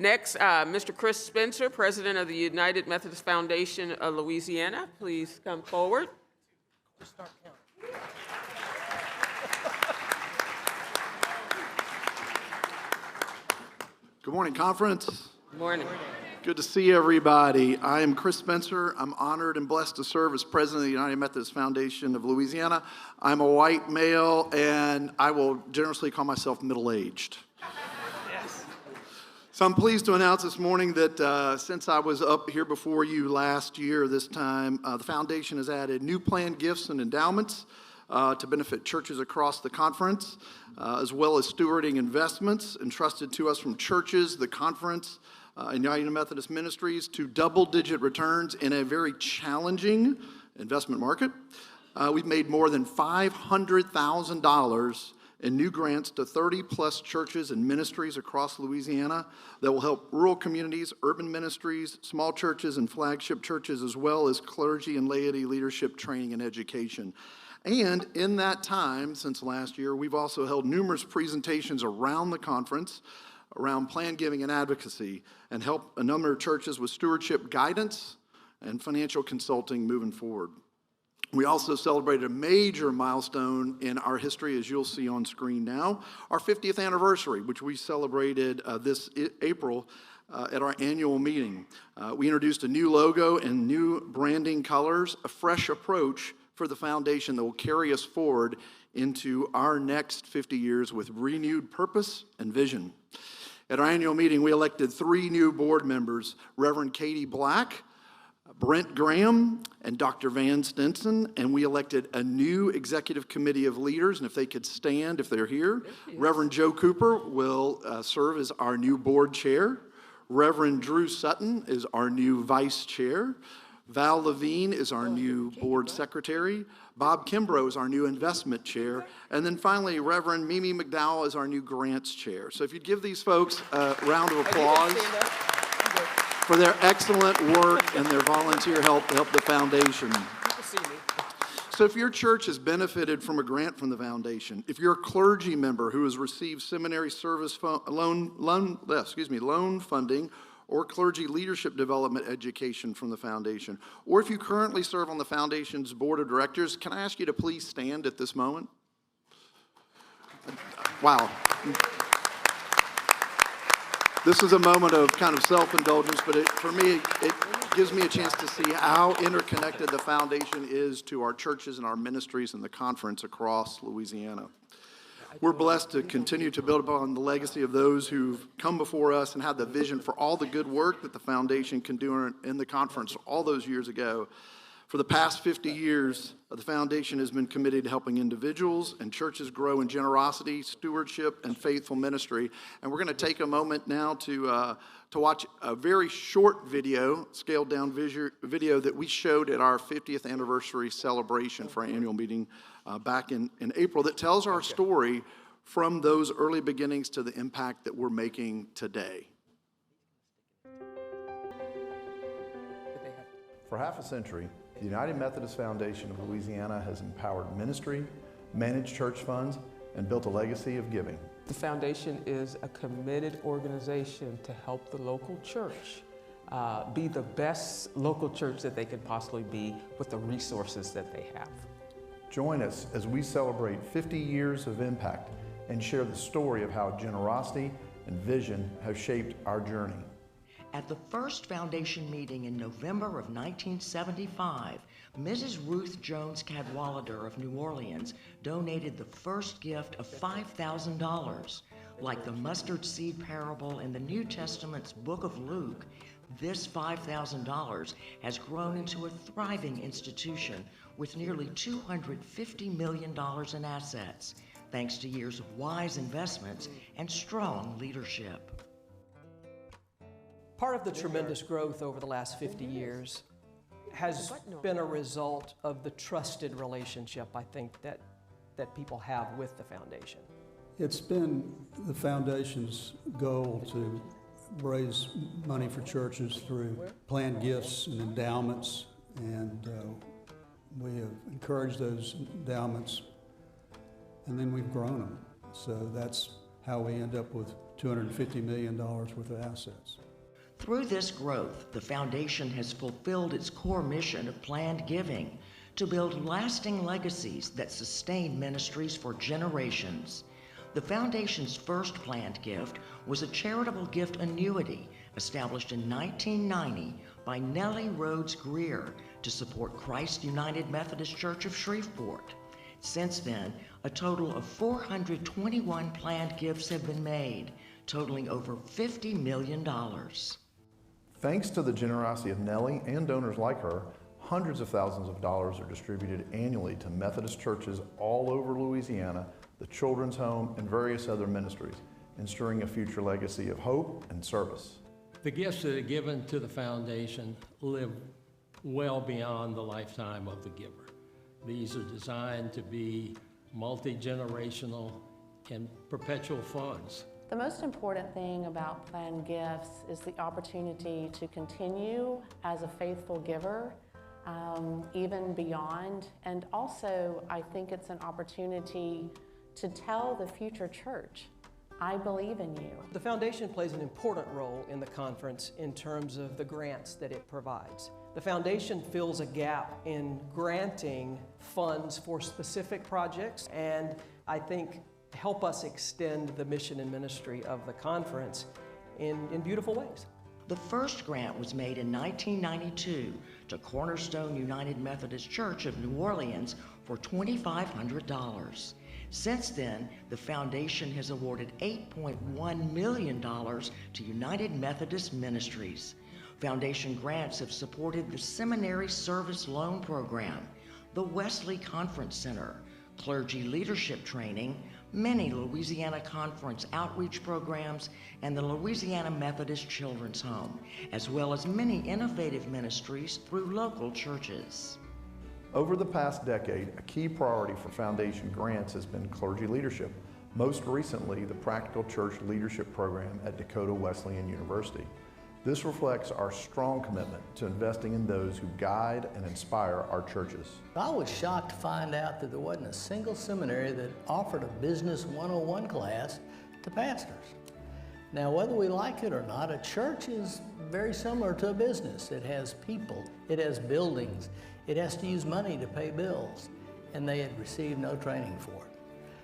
Next, Mr. Chris Spencer, President of the United Methodist Foundation of Louisiana. Please come forward. Good morning, conference. Good morning. Good to see everybody. I am Chris Spencer. I'm honored and blessed to serve as president of the United Methodist Foundation of Louisiana. I'm a white male, and I will generously call myself middle-aged. Yes. So I'm pleased to announce this morning that since I was up here before you last year this time, the foundation has added new planned gifts and endowments to benefit churches across the conference, as well as stewarding investments entrusted to us from churches, the conference, and United Methodist Ministries to double-digit returns in a very challenging investment market. We've made more than $500,000 in new grants to 30-plus churches and ministries across Louisiana that will help rural communities, urban ministries, small churches, and flagship churches, as well as clergy and laity leadership training and education. And in that time, since last year, we've also held numerous presentations around the conference around plan giving and advocacy, and help a number of churches with stewardship guidance and financial consulting moving forward. We also celebrated a major milestone in our history, as you'll see on screen now, our 50th anniversary, which we celebrated this April at our annual meeting. We introduced a new logo and new branding colors, a fresh approach for the foundation that will carry us forward into our next 50 years with renewed purpose and vision. At our annual meeting, we elected 3 new board members, Reverend Katie Black, Brent Graham, and Dr. Van Stinson, and we elected a new executive committee of leaders, and if they could stand, if they're here, Reverend Joe Cooper will serve as our new board chair. Reverend Drew Sutton is our new vice chair. Val Levine is our new board secretary. Bob Kimbrough is our new investment chair. And then finally, Reverend Mimi McDowell is our new grants chair. So if you'd give these folks a round of applause for their excellent work and their volunteer help to help the foundation. So if your church has benefited from a grant from the foundation, if you're a clergy member who has received seminary service loan funding, or clergy leadership development education from the foundation, or if you currently serve on the foundation's board of directors, can I ask you to please stand at this moment? Wow. This is a moment of kind of self-indulgence, but for me, it gives me a chance to see how interconnected the foundation is to our churches and our ministries and the conference across Louisiana. We're blessed to continue to build upon the legacy of those who've come before us and had the vision for all the good work that the foundation can do in the conference all those years ago. For the past 50 years, the foundation has been committed to helping individuals and churches grow in generosity, stewardship, and faithful ministry. And we're going to take a moment now to watch a very short video, scaled-down video that we showed at our 50th anniversary celebration for our annual meeting back in April that tells our story from those early beginnings to the impact that we're making today. For half a century, the United Methodist Foundation of Louisiana has empowered ministry, managed church funds, and built a legacy of giving. The foundation is a committed organization to help the local church be the best local church that they could possibly be with the resources that they have. Join us as we celebrate 50 years of impact and share the story of how generosity and vision have shaped our journey. At the first foundation meeting in November of 1975, Mrs. Ruth Jones Cadwallader of New Orleans donated the first gift of $5,000. Like the mustard seed parable in the New Testament's book of Luke, this $5,000 has grown into a thriving institution with nearly $250 million in assets, thanks to years of wise investments and strong leadership. Part of the tremendous growth over the last 50 years has been a result of the trusted relationship, I think, that people have with the foundation. It's been the foundation's goal to raise money for churches through planned gifts and endowments, and we have encouraged those endowments, and then we've grown them. So that's how we end up with $250 million worth of assets. Through this growth, the foundation has fulfilled its core mission of planned giving to build lasting legacies that sustain ministries for generations. The foundation's first planned gift was a charitable gift annuity established in 1990 by Nellie Rhodes Greer to support Christ United Methodist Church of Shreveport. Since then, a total of 421 planned gifts have been made, totaling over $50 million. Thanks to the generosity of Nellie and donors like her, hundreds of thousands of dollars are distributed annually to Methodist churches all over Louisiana, the Children's Home, and various other ministries, ensuring a future legacy of hope and service. The gifts that are given to the foundation live well beyond the lifetime of the giver. These are designed to be multi-generational and perpetual funds. The most important thing about planned gifts is the opportunity to continue as a faithful giver, even beyond. And also, I think it's an opportunity to tell the future church, I believe in you. The foundation plays an important role in the conference in terms of the grants that it provides. The foundation fills a gap in granting funds for specific projects, and I think help us extend the mission and ministry of the conference in beautiful ways. The first grant was made in 1992 to Cornerstone United Methodist Church of New Orleans for $2,500. Since then, the foundation has awarded $8.1 million to United Methodist Ministries. Foundation grants have supported the Seminary Service Loan Program, the Wesley Conference Center, clergy leadership training, many Louisiana Conference outreach programs, and the Louisiana Methodist Children's Home, as well as many innovative ministries through local churches. Over the past decade, a key priority for foundation grants has been clergy leadership, most recently the Practical Church Leadership Program at Dakota Wesleyan University. This reflects our strong commitment to investing in those who guide and inspire our churches. I was shocked to find out that there wasn't a single seminary that offered a Business 101 class to pastors. Now, whether we like it or not, a church is very similar to a business. It has people, it has buildings, it has to use money to pay bills, and they had received no training for it.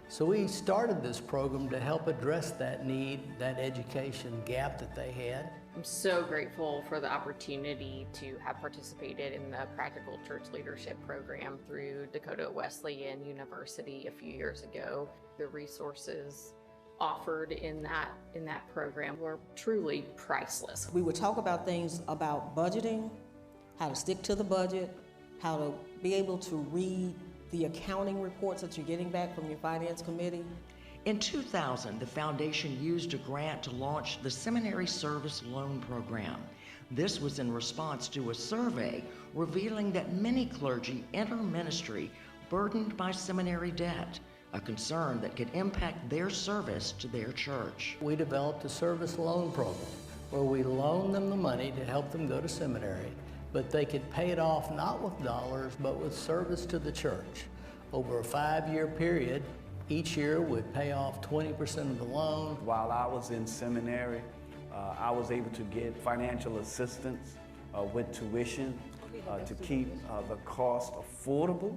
So we started this program to help address that need, that education gap that they had. I'm so grateful for the opportunity to have participated in the Practical Church Leadership Program through Dakota Wesleyan University a few years ago. The resources offered in that program were truly priceless. We would talk about things about budgeting, how to stick to the budget, how to be able to read the accounting reports that you're getting back from your finance committee. In 2000, the foundation used a grant to launch the Seminary Service Loan Program. This was in response to a survey revealing that many clergy enter ministry burdened by seminary debt, a concern that could impact their service to their church. We developed a service loan program where we loan them the money to help them go to seminary, but they could pay it off not with dollars, but with service to the church. Over a 5-year period, each year would pay off 20% of the loan. While I was in seminary, I was able to get financial assistance with tuition to keep the cost affordable.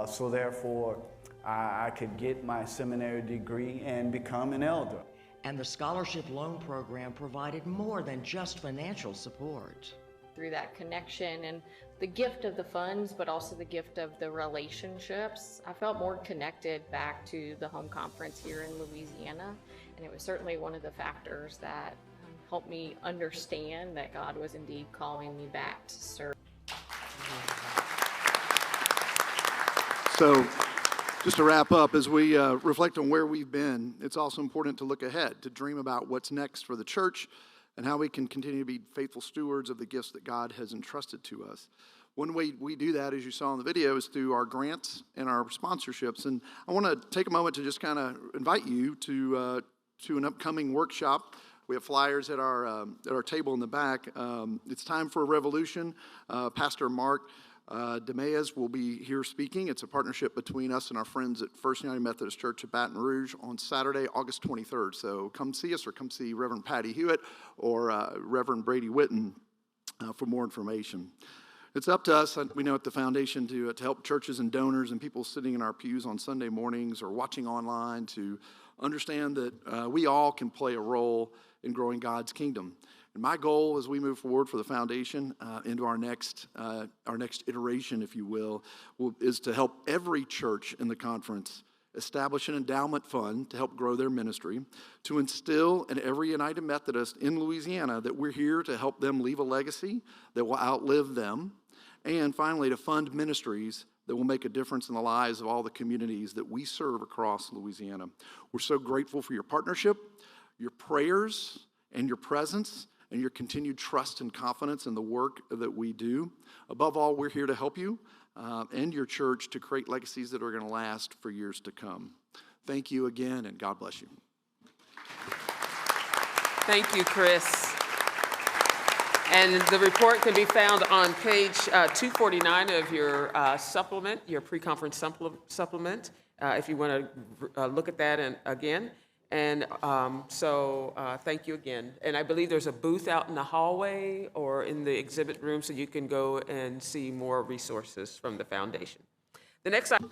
So therefore, I could get my seminary degree and become an elder. And the scholarship loan program provided more than just financial support. Through that connection and the gift of the funds, but also the gift of the relationships, I felt more connected back to the home conference here in Louisiana. And it was certainly one of the factors that helped me understand that God was indeed calling me back to serve. So, just to wrap up, as we reflect on where we've been, it's also important to look ahead, to dream about what's next for the church and how we can continue to be faithful stewards of the gifts that God has entrusted to us. One way we do that, as you saw in the video, is through our grants and our sponsorships. And I want to take a moment to just kind of invite you to an upcoming workshop. We have flyers at our table in the back. It's time for a revolution. Pastor Mark DeMaez will be here speaking. It's a partnership between us and our friends at First United Methodist Church of Baton Rouge on Saturday, August 23rd. So come see us or come see Reverend Patty Hewitt or Reverend Brady Witten for more information. It's up to us, we know at the foundation, to help churches and donors and people sitting in our pews on Sunday mornings or watching online to understand that we all can play a role in growing God's kingdom. And my goal as we move forward for the foundation into our next iteration, if you will, is to help every church in the conference establish an endowment fund to help grow their ministry, to instill in every United Methodist in Louisiana that we're here to help them leave a legacy that will outlive them, and finally to fund ministries that will make a difference in the lives of all the communities that we serve across Louisiana. We're so grateful for your partnership, your prayers, and your presence, and your continued trust and confidence in the work that we do. Above all, we're here to help you and your church to create legacies that are going to last for years to come. Thank you again, and God bless you. Thank you, Chris. And the report can be found on page 249 of your supplement, your pre-conference supplement, if you want to look at that again. And thank you again. And I believe there's a booth out in the hallway or in the exhibit room so you can go and see more resources from the foundation. The next item.